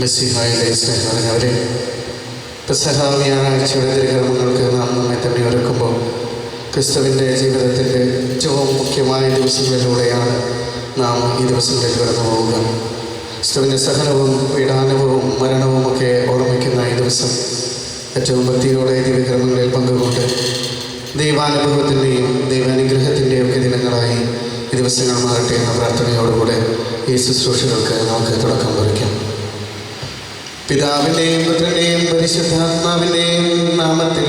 മെസ്സിഹായിലെ സ്നേഹവരെ, പെസഹ വ്യാഴാഴ്ചയുടെ തിരുകർമ്മങ്ങൾക്ക് നാം നമ്മെ തന്നെ ഒരുക്കുമ്പോൾ ക്രിസ്തുവിൻ്റെ ജീവിതത്തിൻ്റെ ഏറ്റവും മുഖ്യമായ ദിവസങ്ങളിലൂടെയാണ് നാം ഈ ദിവസങ്ങളിൽ കടന്നു പോവുക. ക്രിസ്തുവിൻ്റെ സഹനവും പീഡാനവും മരണവുമൊക്കെ ഓർമ്മിക്കുന്ന ഈ ദിവസം ഏറ്റവും ഭക്തിയോടെ ദിവ്യകർമ്മങ്ങളിൽ പങ്കുകൊണ്ട് ദൈവാനുഭവത്തിൻ്റെയും ദൈവാനുഗ്രഹത്തിൻ്റെയും ഒക്കെ ദിനങ്ങളായി ഈ ദിവസങ്ങൾ മാറട്ടെ എന്ന പ്രാർത്ഥനയോടുകൂടെ ഈ ശുശ്രൂഷകൾക്ക് നമുക്ക് തുടക്കം കുറിക്കാം. പിതാവിൻ്റെയും പുത്രൻ്റെയും പരിശുദ്ധാത്മാവിൻ്റെയും നാമത്തിൽ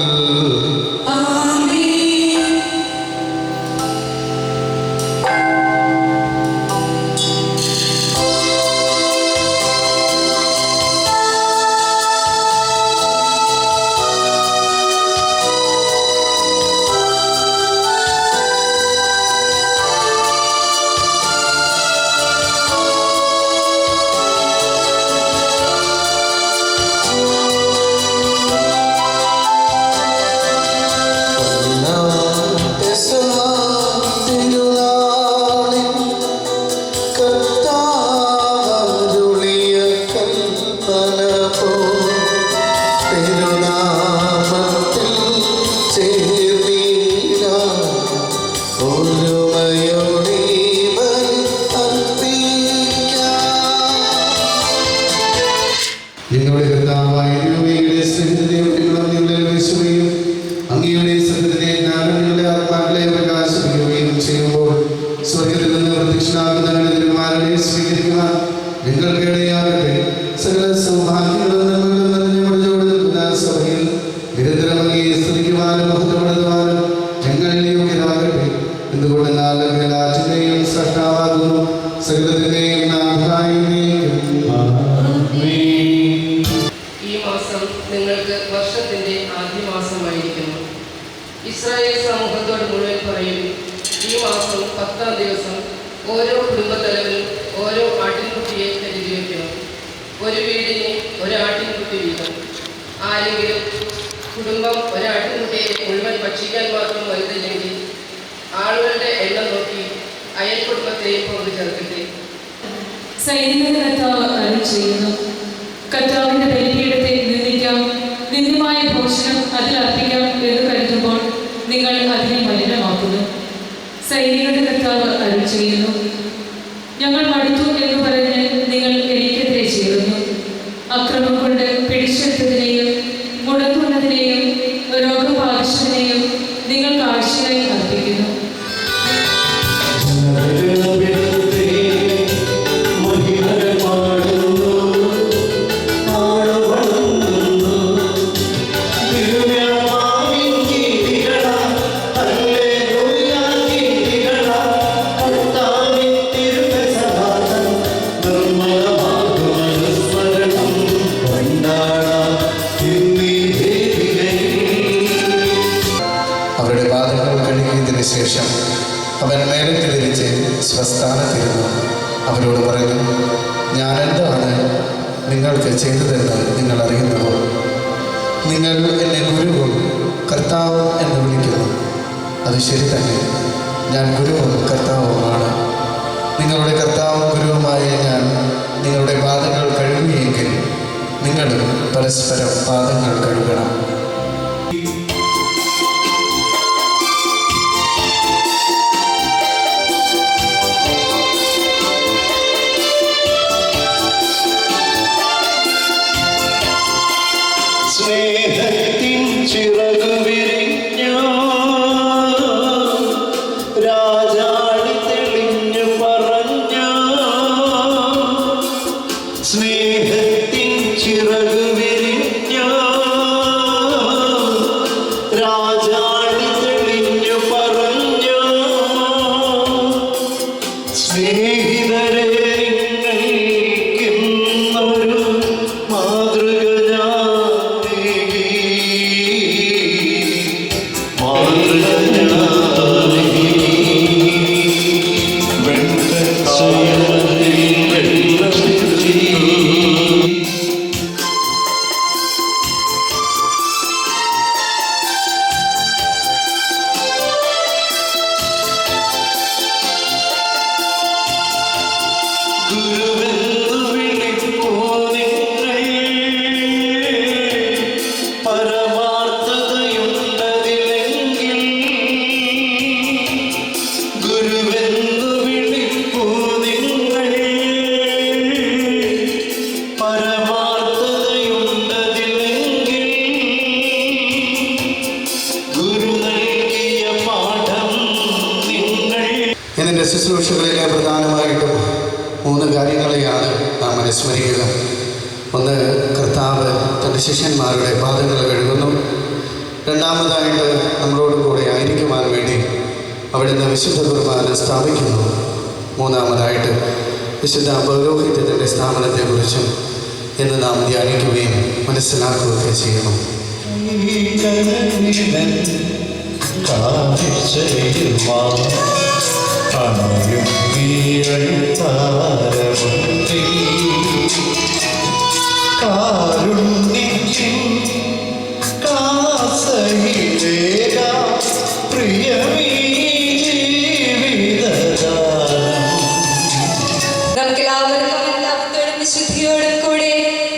ഇസ്രായേൽ സമൂഹത്തോട് മുഴുവൻ പറയും, ഈ മാസം 10-ാം ദിവസം ഓരോ കുടുംബത്തലവനും ഓരോ ആട്ടിൻകുട്ടിയെ കരുതി വയ്ക്കണം. ഒരു വീടിന് ഒരാട്ടിൻകുട്ടി വീതം. ആരെങ്കിലും കുടുംബം ഒരാട്ടിൻകുട്ടിയെ മുഴുവൻ ഭക്ഷിക്കാൻ മാത്രം വരുന്നില്ലെങ്കിൽ ആളുകളുടെ എണ്ണം നോക്കി അയൽ കുടുംബത്തെയും പങ്കു ചേർക്കട്ടെ. സൈനികന്റെ കർത്താവ് അരുളി ചെയ്യുന്നു, കർത്താവിന്റെ ബലിപീഠത്തെ നിന്ദിക്കാം, നിന്ദ്യമായ ഭോജനം അതിൽ അർപ്പിക്കാം എന്ന് കരുതുമ്പോൾ നിങ്ങൾ അതിനെ മലിനമാക്കുന്നു. സൈനികരുടെ കർത്താവ് അരുളി ചെയ്യുന്നു, ഞങ്ങൾ മടുത്തു എന്ന് പറഞ്ഞ് നിങ്ങൾ എനിക്കെതിരെ ചേരുന്നു. അക്രമം കൊണ്ട് പിടിച്ചെടുത്തതിനെയും മുടങ്ങുന്നതിനെയും രോഗം ബാധിച്ചതിനെയും നിങ്ങൾ കാഴ്ചയായി അർപ്പിക്കുന്നു. ശേഷം അവൻ മേലക്ക് ധരിച്ച് സ്വസ്ഥാനത്തിരുന്നു. അവരോട് പറഞ്ഞു, ഞാൻ എന്താണ് നിങ്ങൾക്ക് ചെയ്തതെന്ന് നിങ്ങൾ അറിയുന്നുവോ? നിങ്ങൾ എന്നെ ഗുരുവും കർത്താവും എന്ന് വിളിക്കുന്നു. അത് ശരി തന്നെ, ഞാൻ ഗുരുവും കർത്താവുമാണ്. നിങ്ങളുടെ കർത്താവും ഗുരുവുമായ ഞാൻ നിങ്ങളുടെ പാദങ്ങൾ കഴുകുകയെങ്കിൽ നിങ്ങളും പരസ്പരം പാദങ്ങൾ കഴുകണം. സ്നേഹത്തിൻ ചിറകു വിരിഞ്ഞു രാജാടി തെളിഞ്ഞു പറഞ്ഞു. സ്നേഹത്തിൻ ചിറകു വിരിഞ്ഞു രാജാടി തെളിഞ്ഞു പറഞ്ഞു. സ്നേഹിതരെ, നിങ്ങൾക്കിന്നൊരു മാതൃക ഞാൻ ശുശ്രൂഷകളിലെ പ്രധാനമായിട്ടും 3 കാര്യങ്ങളെയാണ് നാം അനുസ്മരിക്കുക. ഒന്ന്, കർത്താവ് തൻ്റെ ശിഷ്യന്മാരുടെ പാദങ്ങൾ കഴുകുന്നു. രണ്ടാമതായിട്ട് നമ്മളോട് കൂടെ ആയിരിക്കുവാൻ വേണ്ടി അവിടുന്ന് വിശുദ്ധ കുർബാന സ്ഥാപിക്കുന്നു. മൂന്നാമതായിട്ട് വിശുദ്ധ പൗരോഹിത്യത്തിൻ്റെ സ്ഥാപനത്തെക്കുറിച്ചും ഇന്ന് നാം ധ്യാനിക്കുകയും മനസ്സിലാക്കുകയൊക്കെ ചെയ്യണം. വിശുദ്ധിയോടും കൂടെ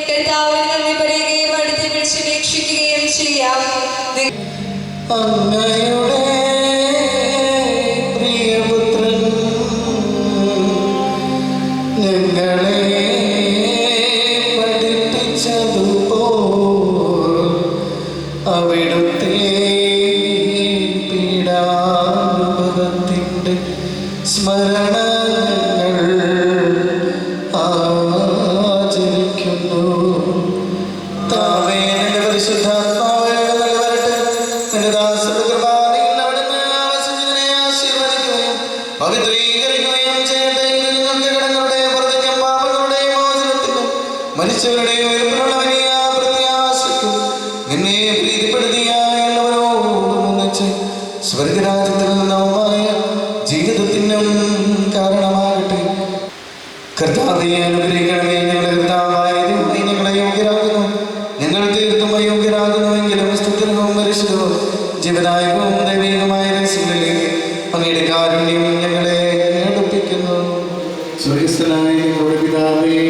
കർത്താവിന് നന്ദി പറയുകയും അടുത്ത് വിളിച്ചപേക്ഷിക്കുകയും ചെയ്യാം. അങ്ങയുടെ പ്രിയപുത്രൻ ഞങ്ങളെ പഠിപ്പിച്ചതുപോൽ അവിടുത്തെ പീഡാനുഭവത്തിൻ്റെ സ്മരണ ആചരിക്കുന്നു. മരിച്ചവരുടെ ഉയർപ്പിനുള്ള വലിയ പ്രത്യാശയ്ക്കും നിന്നെ പ്രീതിപ്പെടുത്തിയ എല്ലാവരോടും ഒന്നിച്ച് സ്വർഗരാജ്യത്തിൽ നവമായ ജീവിതത്തിനും കാരണമാകട്ടെ. കർത്താവെ അനുഗ്രഹിക്കണമേ. ഞങ്ങളുടെ കർത്താവായ ദൈവമേ, ഞങ്ങളെ യോഗ്യരാകുന്നു. ഞങ്ങൾ തീർത്തും അയോഗ്യരാകുന്നുവെങ്കിലും സ്തുത്യർഹവും പരിശുദ്ധവും ജീവദായകവും ദൈവികമായ രഹസ്യങ്ങളിലേക്ക് അങ്ങയുടെ കാരുണ്യം ഞങ്ങളെ അടുപ്പിക്കുന്നു. സ്വർഗസ്ഥനായ ഞങ്ങളുടെ പിതാവേ,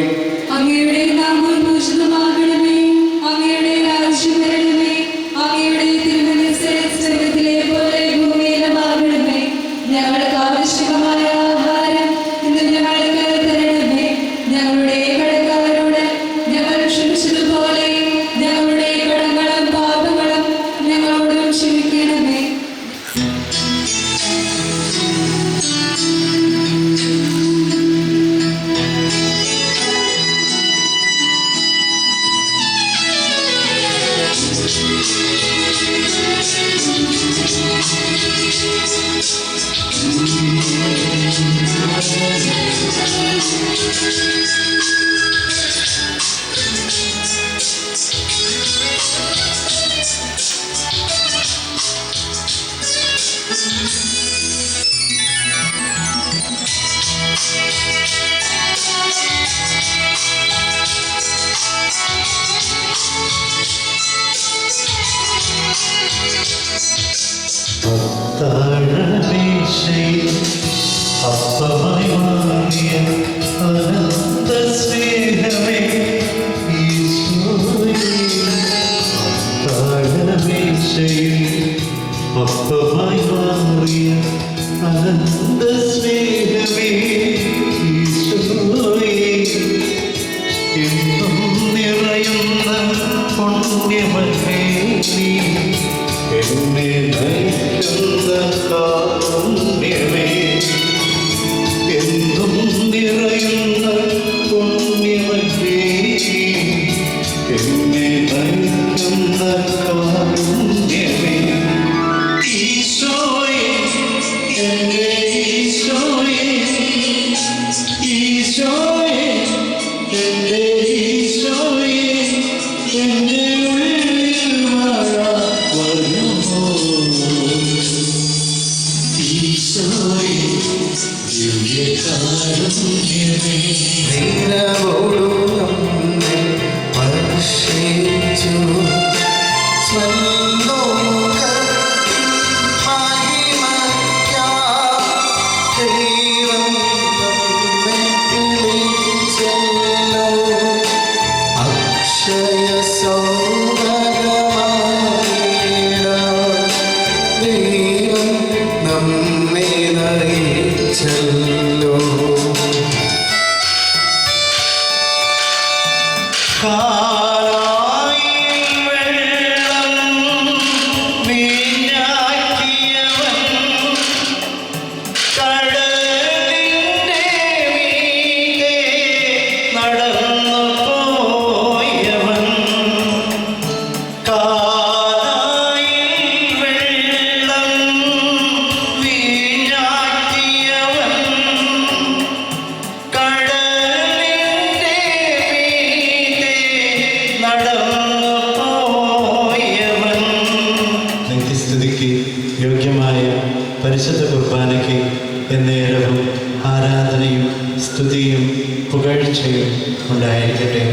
അങ്ങയുടെ നാമം പൂജിതമാകണമേ. അങ്ങയുടെ രാജ്യം വരണമേ. അങ്ങയുടെ തിരുമനസ്സ് സ്വർഗ്ഗത്തിലെ പോലെ ഭൂമിയിലുമാകണമേ. ഞങ്ങൾക്ക് ആവശ്യമായ ആഹാരം ഇന്ന് ഞങ്ങൾക്ക് തരണമേ. ഞങ്ങളുടെ കടക്കാരോട് ഞങ്ങൾ ക്ഷമിച്ചതുപോലെ ഞങ്ങളുടെ കടങ്ങളും പാപങ്ങളും ഞങ്ങളോടും ക്ഷമിക്കണമേ. അപ്പമായി മാറിയ അനന്ത സ്നേഹമേ അപ്പമായി മാറിയ അനന്ത സ്നേഹമേ എന്നും നിറയുന്ന പുണ്യമേ നീ എന്നെ നയിക്കുന്ന കാരുണ്യമേ. എന്നും നിറയുന്ന പുണ്യമേ എന്നെ നയിക്കുന്ന കാരുണ്യമേ. ഈശോയെ, എൻ്റെ ഈശോയെ, ഈശോയെ, എൻ്റെ ഈശോയെ, എൻ്റെ ഉള്ളിൽ വരുമോ. ഈശോയെ, ദിവ്യകാരുണ്യമേ. വെള്ളം വീഞ്ഞാക്കിയവൻ കടലിൻ്റെ മീതെ നടന്നു പോയവൻ. നിത്യസ്തുതിക്ക് യോഗ്യമായ പരിശുദ്ധ കുർബാനയ്ക്ക് എന്നേരവും ആരാധനയും സ്തുതിയും പുകഴ്ചയും ഉണ്ടായിരിക്കട്ടെ.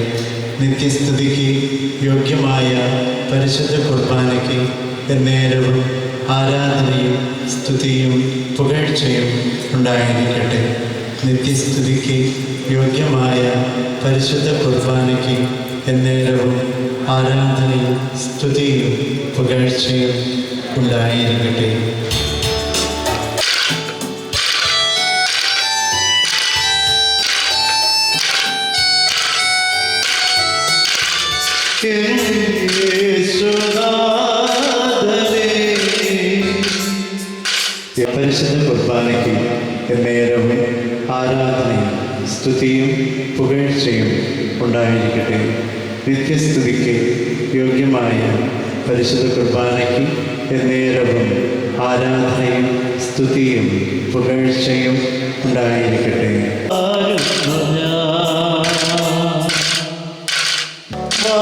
നിത്യസ്തുതിക്ക് യോഗ്യമായ പരിശുദ്ധ കുർബാനയ്ക്ക് എന്നേരവും ആരാധനയും സ്തുതിയും പുകഴ്ചയും ഉണ്ടായിരിക്കട്ടെ. നിത്യസ്തുതിക്ക് യോഗ്യമായ പരിശുദ്ധ കുർബാനയ്ക്ക് എന്നേരവും ആരാധനയും സ്തുതിയും പുകഴ്ചയും ഉണ്ടായിരിക്കട്ടെ. പരിശുദ്ധ കുർബാനയ്ക്ക് എന്നേരവും ആരാധനയും സ്തുതിയും പുകഴ്ചയും ഉണ്ടായിരിക്കട്ടെ. നിത്യസ്തുതിക്ക് യോഗ്യമായ പരിശുദ്ധ കുർബാനയ്ക്ക് എന്നേരവും ആരാധനയും സ്തുതിയും പുകഴ്ചയും ഉണ്ടായിരിക്കട്ടെ. ആ